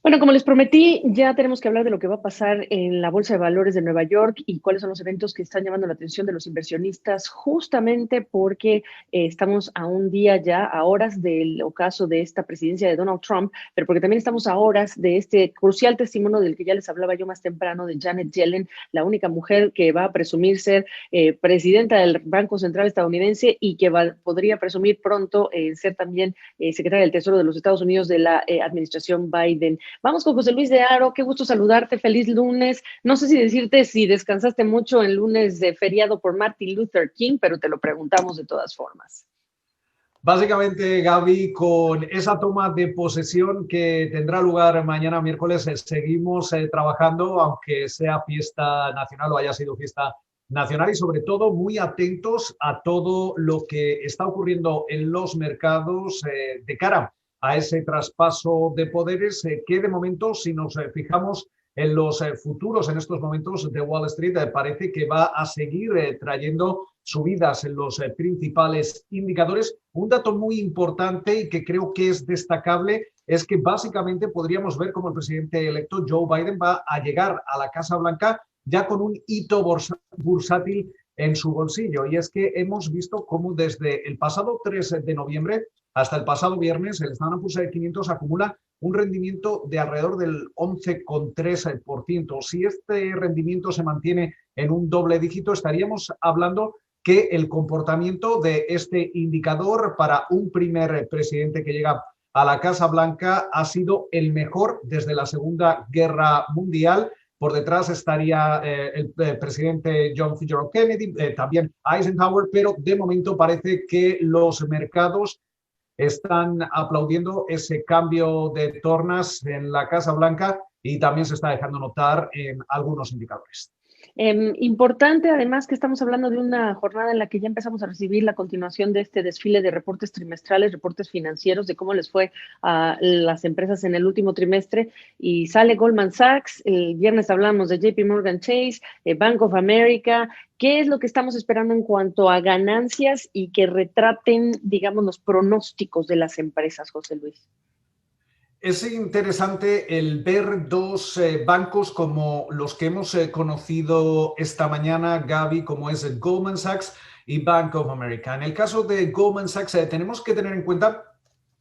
Bueno, como les prometí, ya tenemos que hablar de lo que va a pasar en la Bolsa de Valores de Nueva York y cuáles son los eventos que están llamando la atención de los inversionistas, justamente porque estamos a un día ya, a horas del ocaso de esta presidencia de Donald Trump, pero porque también estamos a horas de este crucial testimonio del que ya les hablaba yo más temprano, de Janet Yellen, la única mujer que va a presumir ser presidenta del Banco Central estadounidense y que podría presumir pronto ser también secretaria del Tesoro de los Estados Unidos de la administración Biden. Vamos con José Luis de Aro, qué gusto saludarte, feliz lunes. No sé si decirte si descansaste mucho el lunes de feriado por Martin Luther King, pero te lo preguntamos de todas formas. Básicamente, Gaby, con esa toma de posesión que tendrá lugar mañana miércoles, seguimos trabajando, aunque sea fiesta nacional o haya sido fiesta nacional, y sobre todo muy atentos a todo lo que está ocurriendo en los mercados de cara a ese traspaso de poderes que de momento, si nos fijamos en los futuros en estos momentos de Wall Street, parece que va a seguir trayendo subidas en los principales indicadores. Un dato muy importante y que creo que es destacable es que básicamente podríamos ver cómo el presidente electo Joe Biden va a llegar a la Casa Blanca ya con un hito bursátil en su bolsillo. Y es que hemos visto cómo desde el pasado 3 de noviembre hasta el pasado viernes el Standard & Poor's 500 acumula un rendimiento de alrededor del 11,3%. Si este rendimiento se mantiene en un doble dígito, estaríamos hablando que el comportamiento de este indicador para un primer presidente que llega a la Casa Blanca ha sido el mejor desde la Segunda Guerra Mundial. Por detrás estaría el presidente John Fitzgerald Kennedy, también Eisenhower, pero de momento parece que los mercados están aplaudiendo ese cambio de tornas en la Casa Blanca y también se está dejando notar en algunos indicadores. Importante, además, que estamos hablando de una jornada en la que ya empezamos a recibir la continuación de este desfile de reportes trimestrales, reportes financieros de cómo les fue a las empresas en el último trimestre. Y sale Goldman Sachs, el viernes hablamos de JP Morgan Chase, Bank of America. ¿Qué es lo que estamos esperando en cuanto a ganancias y que retraten, digamos, los pronósticos de las empresas, José Luis? Es interesante el ver dos bancos como los que hemos conocido esta mañana, Gaby, como es Goldman Sachs y Bank of America. En el caso de Goldman Sachs, tenemos que tener en cuenta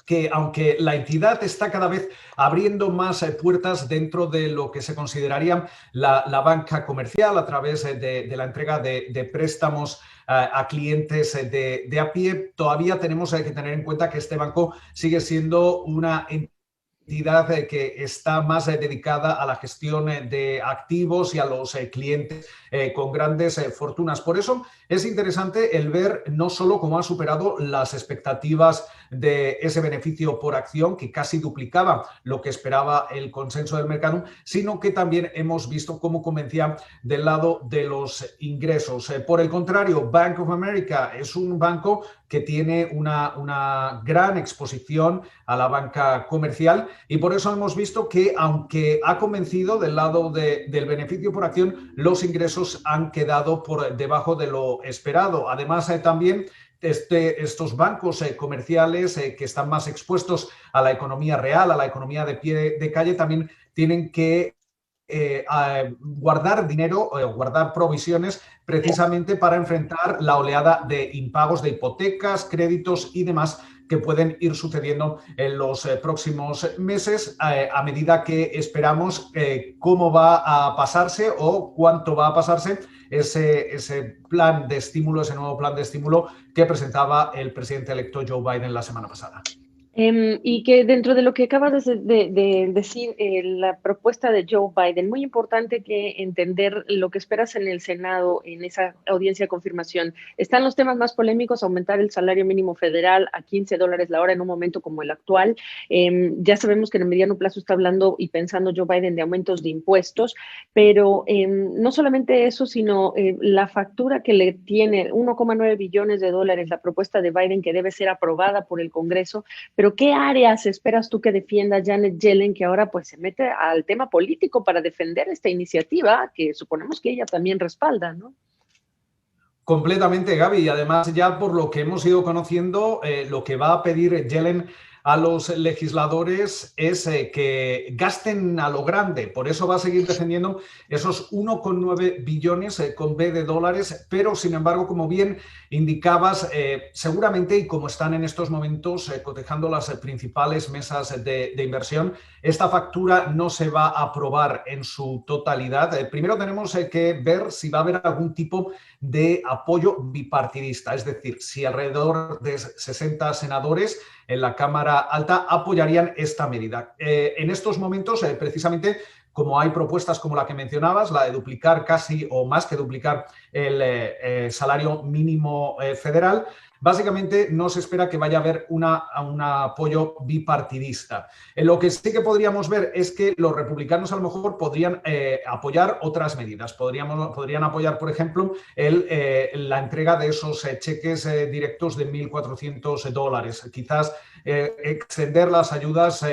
que aunque la entidad está cada vez abriendo más puertas dentro de lo que se consideraría la banca comercial a través de la entrega de préstamos a clientes de a pie, todavía tenemos que tener en cuenta que este banco sigue siendo una entidad que está más dedicada a la gestión de activos y a los clientes con grandes fortunas. Por eso es interesante el ver no solo cómo ha superado las expectativas de ese beneficio por acción, que casi duplicaba lo que esperaba el consenso del mercado, sino que también hemos visto cómo convencía del lado de los ingresos. Por el contrario, Bank of America es un banco que tiene una gran exposición a la banca comercial y por eso hemos visto que, aunque ha convencido del lado del beneficio por acción, los ingresos han quedado por debajo de lo esperado. Además, también estos bancos comerciales que están más expuestos a la economía real, a la economía de pie de calle, también tienen que guardar dinero, guardar provisiones precisamente para enfrentar la oleada de impagos de hipotecas, créditos y demás que pueden ir sucediendo en los próximos meses a medida que esperamos cómo va a pasarse o cuánto va a pasarse ese plan de estímulo, ese nuevo plan de estímulo que presentaba el presidente electo Joe Biden la semana pasada. Y que dentro de lo que acabas de decir, la propuesta de Joe Biden, muy importante que entender lo que esperas en el Senado, en esa audiencia de confirmación. Están los temas más polémicos, aumentar el salario mínimo federal a $15 la hora en un momento como el actual. Ya sabemos que en el mediano plazo está hablando y pensando Joe Biden de aumentos de impuestos, pero no solamente eso, sino la factura que le tiene 1,9 billones de dólares, la propuesta de Biden que debe ser aprobada por el Congreso. Pero ¿qué áreas esperas tú que defienda Janet Yellen, que ahora pues se mete al tema político para defender esta iniciativa que suponemos que ella también respalda, ¿no? Completamente, Gaby. Y además, ya por lo que hemos ido conociendo, lo que va a pedir Yellen a los legisladores es que gasten a lo grande. Por eso va a seguir defendiendo esos 1,9 billones con B de dólares, pero sin embargo, como bien indicabas, seguramente, y como están en estos momentos cotejando las principales mesas de inversión, esta factura no se va a aprobar en su totalidad. Primero tenemos que ver si va a haber algún tipo de apoyo bipartidista, es decir, si alrededor de 60 senadores en la Cámara Alta apoyarían esta medida. En estos momentos, precisamente, como hay propuestas como la que mencionabas, la de duplicar casi o más que duplicar el salario mínimo federal, básicamente no se espera que vaya a haber un apoyo bipartidista. Lo que sí que podríamos ver es que los republicanos a lo mejor podrían apoyar otras medidas. Podrían apoyar, por ejemplo, la entrega de esos cheques directos de $1.400. Quizás extender las ayudas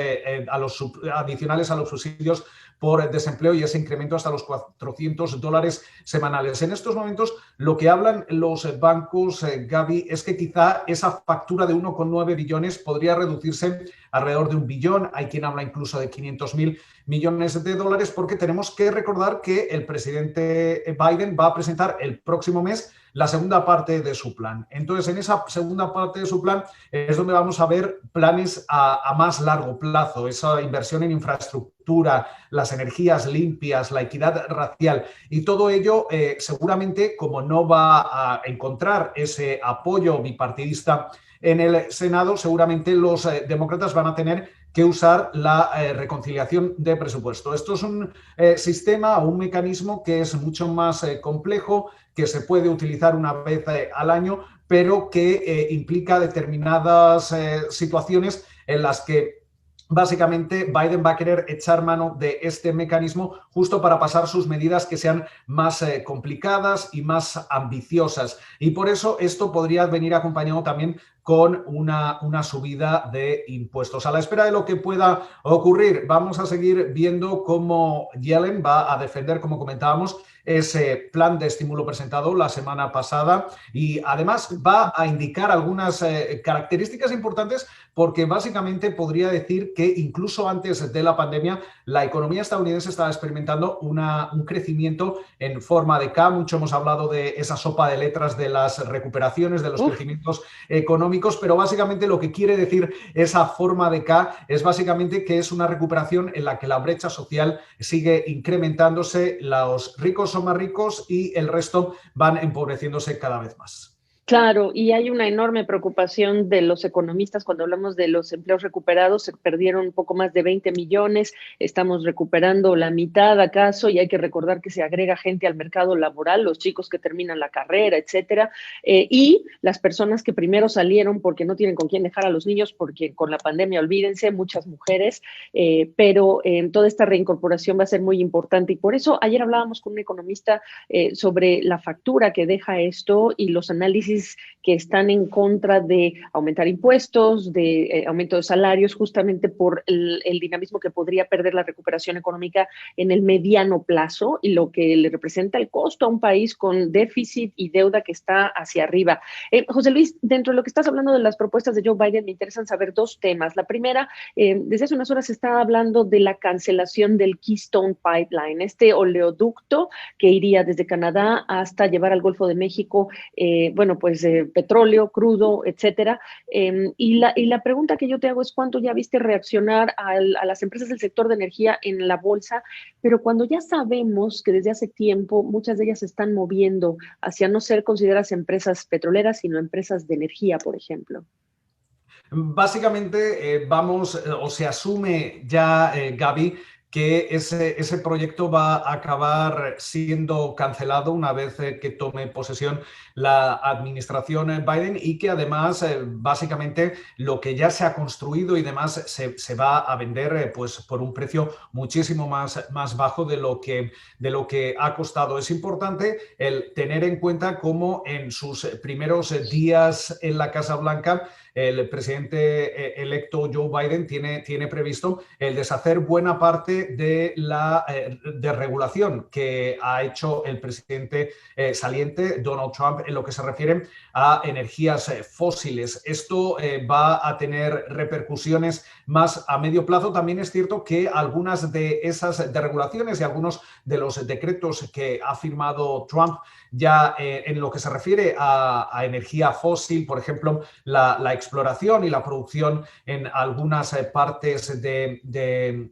adicionales a los subsidios por desempleo y ese incremento hasta los $400 semanales. En estos momentos, lo que hablan los bancos, Gaby, es que quizá esa factura de 1,9 billones podría reducirse alrededor de 1 billón. Hay quien habla incluso de 500.000 millones de dólares, porque tenemos que recordar que el presidente Biden va a presentar el próximo mes la segunda parte de su plan. Entonces, en esa segunda parte de su plan es donde vamos a ver planes a más largo plazo, esa inversión en infraestructura, las energías limpias, la equidad racial y todo ello seguramente, como no va a encontrar ese apoyo bipartidista en el Senado, seguramente los demócratas van a tener que usar la reconciliación de presupuesto. Esto es un sistema o un mecanismo que es mucho más complejo, que se puede utilizar una vez al año, pero que implica determinadas situaciones en las que básicamente Biden va a querer echar mano de este mecanismo justo para pasar sus medidas que sean más complicadas y más ambiciosas. Y por eso esto podría venir acompañado también con una subida de impuestos. A la espera de lo que pueda ocurrir, vamos a seguir viendo cómo Yellen va a defender, como comentábamos, ese plan de estímulo presentado la semana pasada y además va a indicar algunas características importantes, porque básicamente podría decir que incluso antes de la pandemia la economía estadounidense estaba experimentando un crecimiento en forma de K. Mucho hemos hablado de esa sopa de letras de las recuperaciones, de los crecimientos económicos, pero básicamente lo que quiere decir esa forma de K es básicamente que es una recuperación en la que la brecha social sigue incrementándose, los ricos son más ricos y el resto van empobreciéndose cada vez más. Claro, y hay una enorme preocupación de los economistas cuando hablamos de los empleos recuperados. Se perdieron un poco más de 20 millones, estamos recuperando la mitad acaso, y hay que recordar que se agrega gente al mercado laboral, los chicos que terminan la carrera, etcétera, y las personas que primero salieron porque no tienen con quién dejar a los niños, porque con la pandemia, olvídense, muchas mujeres, pero toda esta reincorporación va a ser muy importante, y por eso ayer hablábamos con un economista sobre la factura que deja esto y los análisis que están en contra de aumentar impuestos, de aumento de salarios, justamente por el dinamismo que podría perder la recuperación económica en el mediano plazo y lo que le representa el costo a un país con déficit y deuda que está hacia arriba. José Luis, dentro de lo que estás hablando de las propuestas de Joe Biden, me interesan saber dos temas. La primera, desde hace unas horas se está hablando de la cancelación del Keystone Pipeline, este oleoducto que iría desde Canadá hasta llevar al Golfo de México, bueno, pues petróleo, crudo, etcétera. Y la pregunta que yo te hago es: ¿cuánto ya viste reaccionar a las empresas del sector de energía en la bolsa? Pero cuando ya sabemos que desde hace tiempo muchas de ellas se están moviendo hacia no ser consideradas empresas petroleras, sino empresas de energía, por ejemplo. Básicamente o se asume ya, Gaby, que ese proyecto va a acabar siendo cancelado una vez que tome posesión la administración Biden, y que además básicamente lo que ya se ha construido y demás se va a vender pues por un precio muchísimo más bajo de lo que ha costado. Es importante el tener en cuenta cómo en sus primeros días en la Casa Blanca el presidente electo Joe Biden tiene previsto el deshacer buena parte parte de la desregulación que ha hecho el presidente saliente Donald Trump en lo que se refiere a energías fósiles. Esto va a tener repercusiones más a medio plazo. También es cierto que algunas de esas desregulaciones y algunos de los decretos que ha firmado Trump ya en lo que se refiere a energía fósil, por ejemplo, la exploración y la producción en algunas partes del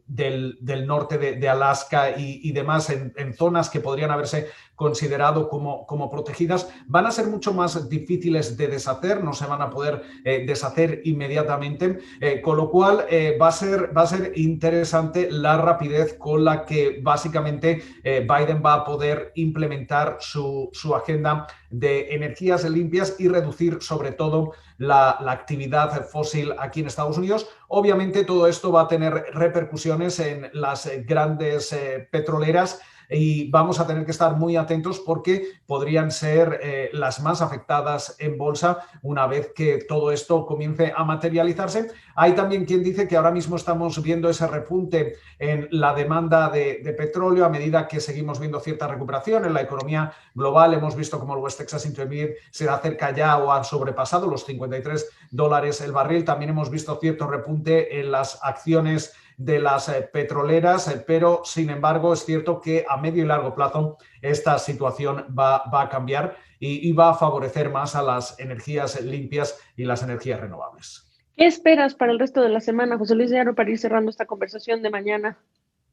norte de Alaska y demás, en zonas que podrían haberse considerado como protegidas, van a ser mucho más difíciles de deshacer, no se van a poder deshacer inmediatamente, con lo cual va a ser interesante la rapidez con la que básicamente Biden va a poder implementar su agenda de energías limpias y reducir sobre todo la actividad fósil aquí en Estados Unidos. Obviamente todo esto va a tener repercusiones en las grandes petroleras y vamos a tener que estar muy atentos porque podrían ser las más afectadas en bolsa una vez que todo esto comience a materializarse. Hay también quien dice que ahora mismo estamos viendo ese repunte en la demanda de petróleo a medida que seguimos viendo cierta recuperación en la economía global. Hemos visto como el West Texas Intermediate se acerca ya o ha sobrepasado los $53 el barril. También hemos visto cierto repunte en las acciones de las petroleras, pero sin embargo es cierto que a medio y largo plazo esta situación va a cambiar y va a favorecer más a las energías limpias y las energías renovables. ¿Qué esperas para el resto de la semana, José Luis de Aro, para ir cerrando esta conversación de mañana?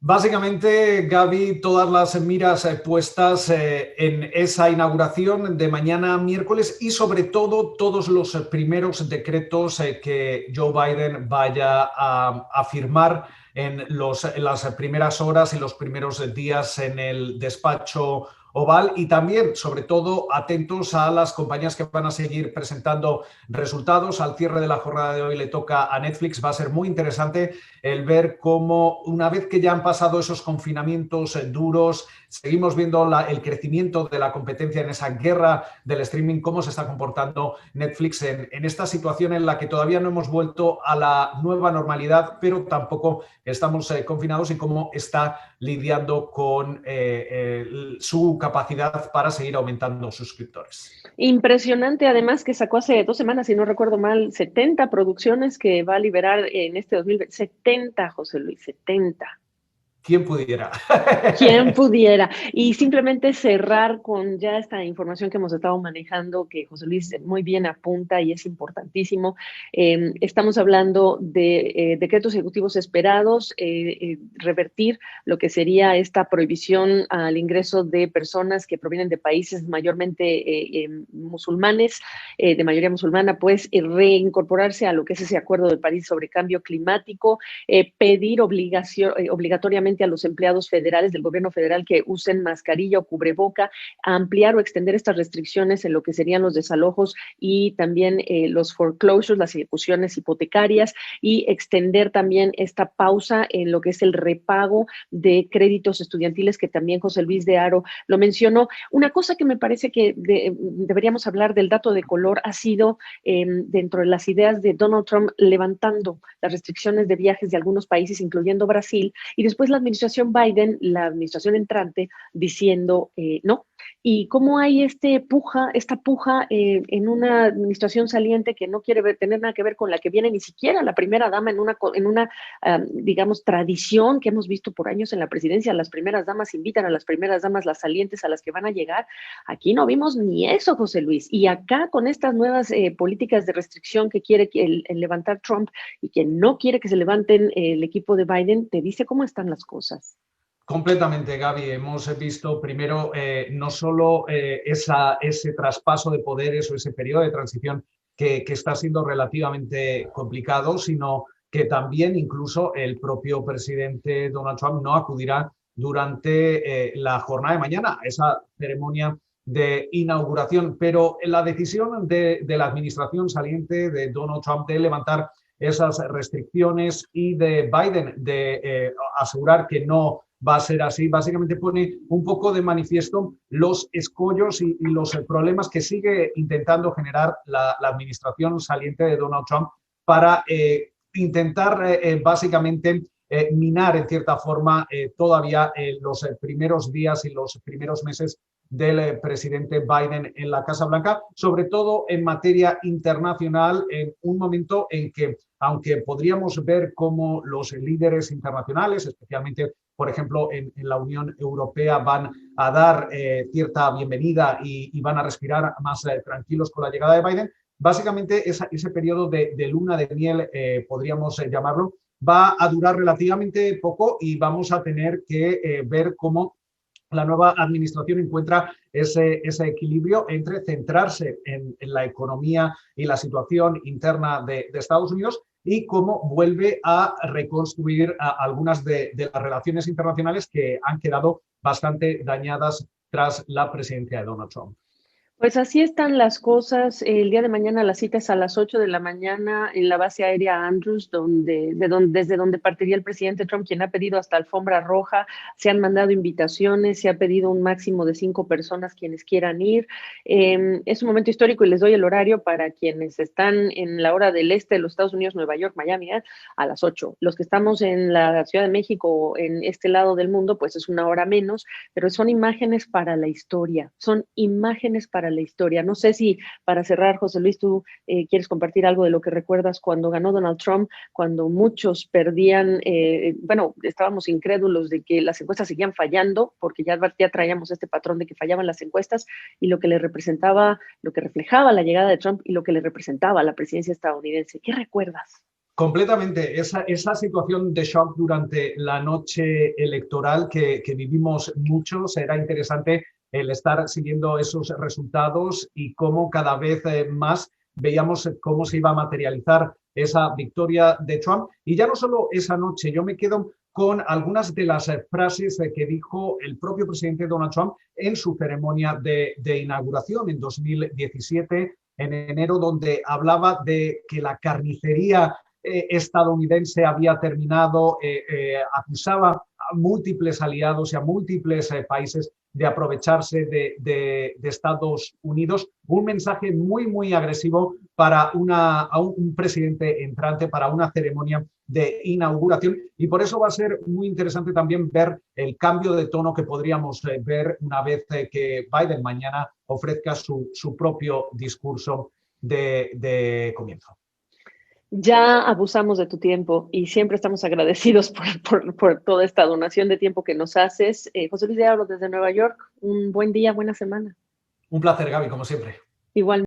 Básicamente, Gaby, todas las miras puestas en esa inauguración de mañana miércoles y sobre todo todos los primeros decretos que Joe Biden vaya a firmar en las primeras horas y los primeros días en el despacho Oval, y también, sobre todo, atentos a las compañías que van a seguir presentando resultados. Al cierre de la jornada de hoy le toca a Netflix. Va a ser muy interesante el ver cómo, una vez que ya han pasado esos confinamientos duros, seguimos viendo el crecimiento de la competencia en esa guerra del streaming, cómo se está comportando Netflix en esta situación en la que todavía no hemos vuelto a la nueva normalidad, pero tampoco estamos confinados, y cómo está lidiando con su capacidad para seguir aumentando suscriptores. Impresionante, además, que sacó hace 2 semanas, si no recuerdo mal, 70 producciones que va a liberar en este 2020. 70, José Luis, 70. ¿Quién pudiera? ¿Quién pudiera? Y simplemente cerrar con ya esta información que hemos estado manejando, que José Luis muy bien apunta y es importantísimo. Estamos hablando de decretos ejecutivos esperados, revertir lo que sería esta prohibición al ingreso de personas que provienen de países mayormente musulmanes, de mayoría musulmana, pues reincorporarse a lo que es ese Acuerdo de París sobre cambio climático, pedir obligatoriamente a los empleados federales del gobierno federal que usen mascarilla o cubreboca, ampliar o extender estas restricciones en lo que serían los desalojos y también los foreclosures, las ejecuciones hipotecarias, y extender también esta pausa en lo que es el repago de créditos estudiantiles, que también José Luis de Aro lo mencionó. Una cosa que me parece que deberíamos hablar del dato de color ha sido dentro de las ideas de Donald Trump levantando las restricciones de viajes de algunos países, incluyendo Brasil, y después la administración Biden, la administración entrante, diciendo no. Y cómo hay esta puja en una administración saliente que no quiere tener nada que ver con la que viene, ni siquiera la primera dama, en una digamos, tradición que hemos visto por años en la presidencia. Las primeras damas invitan a las primeras damas, las salientes a las que van a llegar. Aquí no vimos ni eso, José Luis. Y acá, con estas nuevas políticas de restricción que quiere el levantar Trump y que no quiere que se levanten el equipo de Biden, te dice cómo están las cosas. Completamente, Gaby. Hemos visto primero no solo ese traspaso de poderes o ese periodo de transición que está siendo relativamente complicado, sino que también incluso el propio presidente Donald Trump no acudirá durante la jornada de mañana, esa ceremonia de inauguración. Pero la decisión de la administración saliente de Donald Trump de levantar esas restricciones y de Biden de asegurar que no va a ser así, básicamente pone un poco de manifiesto los escollos y los problemas que sigue intentando generar la administración saliente de Donald Trump para intentar básicamente minar en cierta forma todavía los primeros días y los primeros meses del presidente Biden en la Casa Blanca, sobre todo en materia internacional, en un momento en que, aunque podríamos ver cómo los líderes internacionales, especialmente, por ejemplo, en la Unión Europea, van a dar cierta bienvenida y van a respirar más tranquilos con la llegada de Biden, básicamente ese periodo de luna de miel, podríamos llamarlo, va a durar relativamente poco y vamos a tener que ver cómo la nueva administración encuentra ese equilibrio entre centrarse en la economía y la situación interna de Estados Unidos y cómo vuelve a reconstruir algunas de las relaciones internacionales que han quedado bastante dañadas tras la presidencia de Donald Trump. Pues así están las cosas. El día de mañana la cita es a las 8 de la mañana en la base aérea Andrews, desde donde partiría el presidente Trump, quien ha pedido hasta alfombra roja. Se han mandado invitaciones, se ha pedido un máximo de 5 personas quienes quieran ir. Es un momento histórico y les doy el horario para quienes están en la hora del este de los Estados Unidos, Nueva York, Miami, a las 8. Los que estamos en la Ciudad de México, en este lado del mundo, pues es una hora menos, pero son imágenes para la historia, son imágenes para la historia. No sé si para cerrar, José Luis, tú quieres compartir algo de lo que recuerdas cuando ganó Donald Trump, cuando muchos perdían, estábamos incrédulos de que las encuestas seguían fallando, porque ya traíamos este patrón de que fallaban las encuestas, y lo que le representaba, lo que reflejaba la llegada de Trump y lo que le representaba la presidencia estadounidense. ¿Qué recuerdas? Completamente. Esa situación de shock durante la noche electoral que vivimos muchos, era interesante el estar siguiendo esos resultados y cómo cada vez más veíamos cómo se iba a materializar esa victoria de Trump. Y ya no solo esa noche, yo me quedo con algunas de las frases que dijo el propio presidente Donald Trump en su ceremonia de inauguración en 2017, en enero, donde hablaba de que la carnicería estadounidense había terminado, acusaba a múltiples aliados y a múltiples países de aprovecharse de Estados Unidos. Un mensaje muy, muy agresivo para un presidente entrante, para una ceremonia de inauguración. Y por eso va a ser muy interesante también ver el cambio de tono que podríamos ver una vez que Biden mañana ofrezca su propio discurso de comienzo. Ya abusamos de tu tiempo y siempre estamos agradecidos por toda esta donación de tiempo que nos haces. José Luis de Abro desde Nueva York, un buen día, buena semana. Un placer, Gaby, como siempre. Igual.